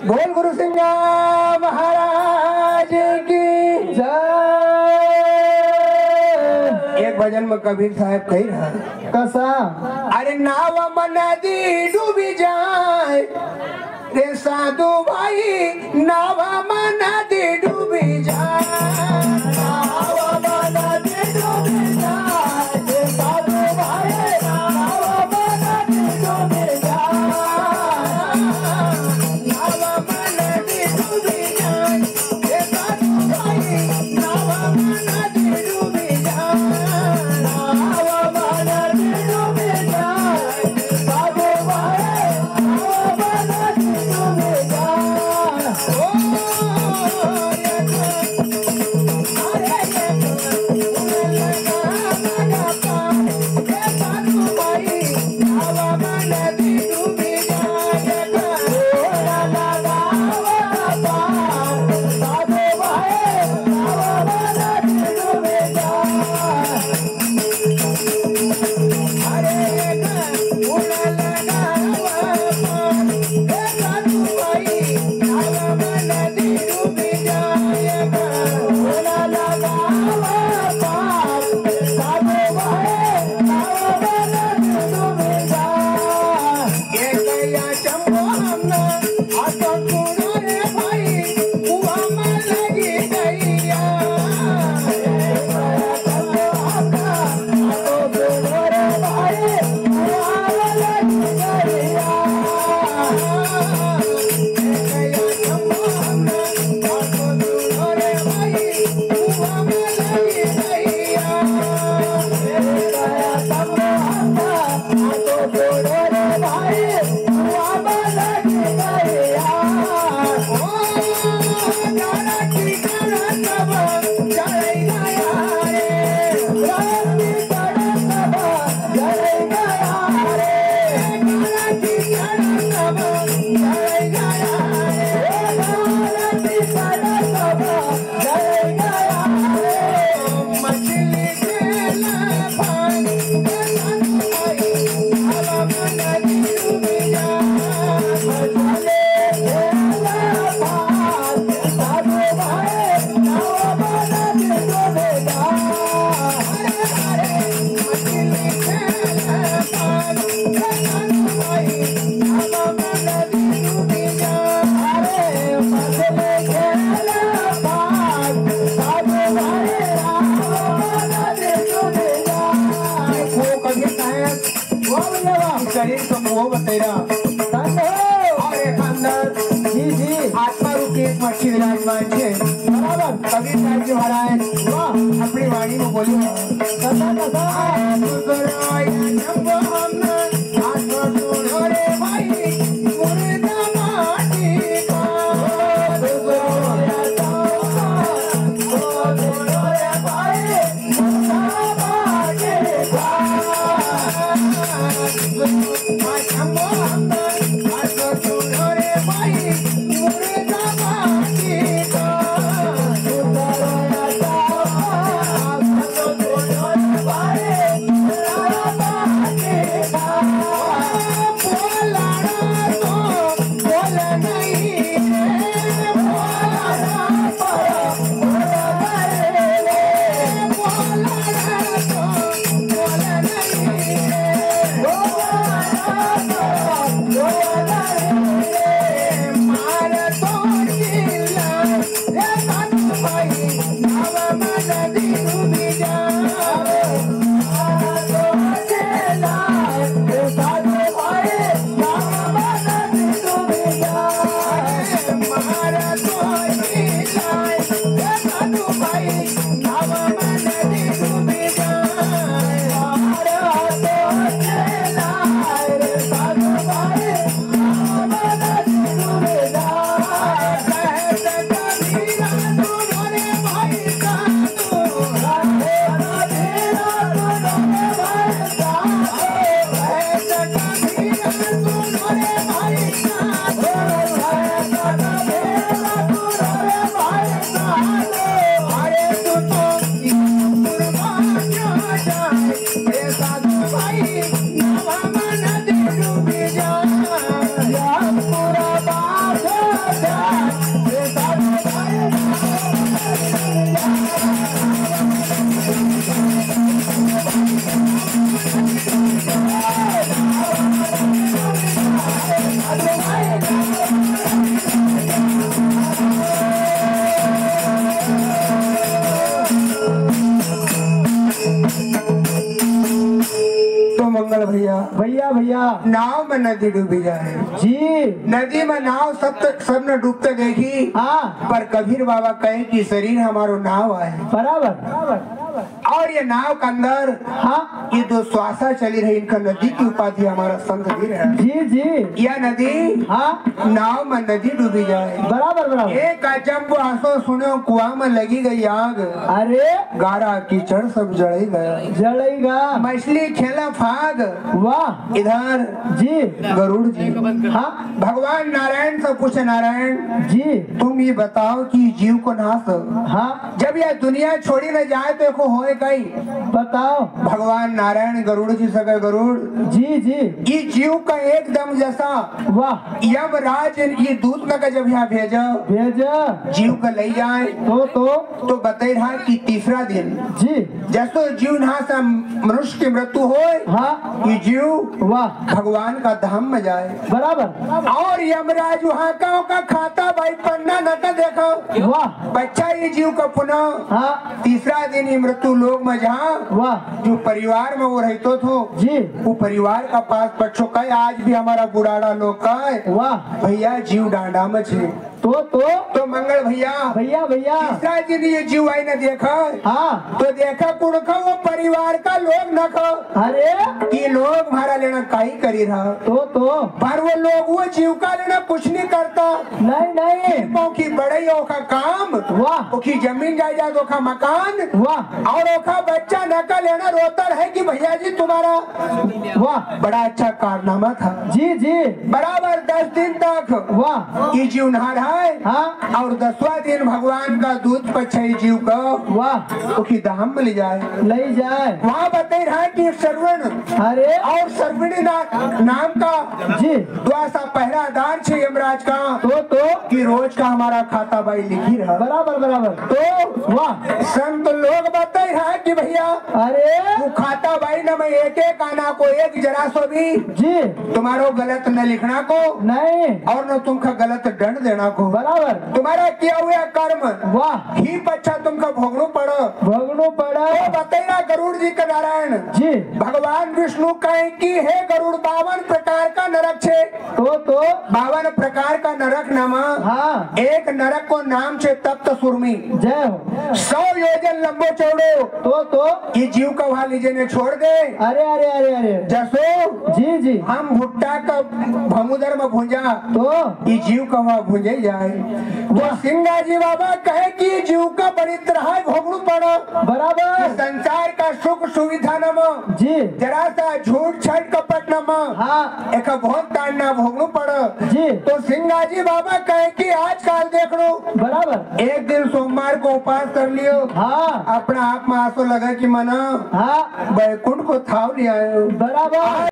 बोल गुरु सिंह महाराज की जय। एक भजन में कबीर साहब कही रहा कसा अरे नाव में नदी डूबी जाए रे साधु भाई, नाव में नदी डूबी जाए, नाव में नदी डूबी जाए रे साधु भाई, नाव में नदी डूबी जाए, नाव में नदी डूबी जाए रे साधु भाई, नाव में नदी डूबी जाए, नाव में नदी डूबी जाए साधु भाई, नाव में नदी डूबी जाए। शरीर को मोह बतेरा और एक अंदर जी आत्मा रूपी एक मच्छी विराजमान है बराबर। कबीर साहब जी महाराज अपनी वाणी में बोली भैया भैया नाव में नदी डूबी जाए जी। नदी में नाव सब ने डूबते देखी। हाँ पर कबीर बाबा कहे कि शरीर हमारो नाव है बराबर। और ये नाव के अंदर हाँ ये दो श्वासा चली रही। इनका नदी की उपाधि हमारा संत वीर है जी जी। यह नदी हाँ नाव में नदी डूबी जाए बराबर बराबर। एक अजब वो आंसू सुनो कुआं में लगी गई आग। अरे गारा कीचड़ सब जड़े गया जलेगा। मछली खेला फाग। वाह इधर जी गरुड़ जी हाँ भगवान नारायण से पूछे नारायण जी तुम ये बताओ कि जीव को नाश हाँ जब यह दुनिया छोड़ी न जाए तो को होए कई बताओ। भगवान नारायण गरुड़ जी सके गरुड़ जी जी ये जीव का एकदम जैसा वाह यमराज ये दूत का जब यहाँ भेजा भेजा जीव का ले जाए तो बता रहा कि तीसरा दिन जी जैसो जीव यहाँ से मनुष्य की मृत्यु हो हाँ ये जीव वाह भगवान का धाम में जाए बराबर। और यमराज वहाँ का खाता भाई पन्ना नटा देखो वाह बच्चा ये जीव का पुनः हाँ तीसरा दिन ये मृत्यु लोग में जहाँ वाह जो परिवार में वो रहते थे जी वो परिवार का पास बच्चों का आज भी हमारा बुढ़ाड़ा लोग का वाह भैया जीव डांडा में छे तो मंगल भैया भैया भैया तीसरा दिन ये जीव आई न देखा हाँ तो देखा कुड़खा वो परिवार का लोग न खा। अरे कि लोग भाड़ा लेना काई करी रहा तो पर वो लोग वो जीव का लेना कुछ नहीं करता। नहीं की बड़ई ओखा काम वाह ओखी जमीन जायदाद ओखा मकान वाह और ओखा बच्चा नका लेना रोता है कि भैया जी तुम्हारा वाह बड़ा अच्छा कारनामा था जी जी बराबर 10 दिन तक वाह ये जीव नहा रहा है हाँ और 10वां दिन भगवान का दूध पच्छई जीव का वाह ओखी धाम में ले जाए वहाँ बता रहा है कि श्रवण अरे और सर्विणी नाम का जी द्वासा पहरादार छे यमराज का तो कि रोज का हमारा खाता भाई लिखी रहा बराबर तो वाह संत लोग बता रहा है कि भैया अरे वो खाता भाई न मैं एक आना को एक जरा सो भी जी तुम्हारो गलत न लिखना को नहीं और न तुमका गलत दंड देना को बराबर तुम्हारा किया हुआ कर्म वाह ही पच्छा तुमका भोगनो पड़ो पड़ा बताइना गरुड़ जी का नारायण जी भगवान विष्णु कहे कि हे गरुड़ 52 प्रकार का नरक छे तो 52 प्रकार का नरक नामा हाँ एक नरक को नाम छे तप्त सुरमी जय हो 100 योजन लंबो चौड़ो तो ये जीव का वहाँ लीजे ने छोड़ दे। अरे अरे अरे अरे जसो जी जी हम भुट्टा का भमुदर में भुंजा तो ये जीव का वहाँ भुंजे जाए तो सिंगा जी बाबा कहे कि ये जीव का बड़ी तरह भोगनु पड़ो बराबर संसार का सुख सुविधा नमा जी जरा सा झूठ छठ कपट नमा हाँ एक बहुत ताड़ना भोगनु पड़ो जी तो सिंगा जी बाबा कहे कि आजकल देख लो बराबर एक दिन सोमवार को उपास कर लियो हाँ अपना आप में आंसू लगा कि मना हाँ बैकुंठ को थाव लिया बराबर।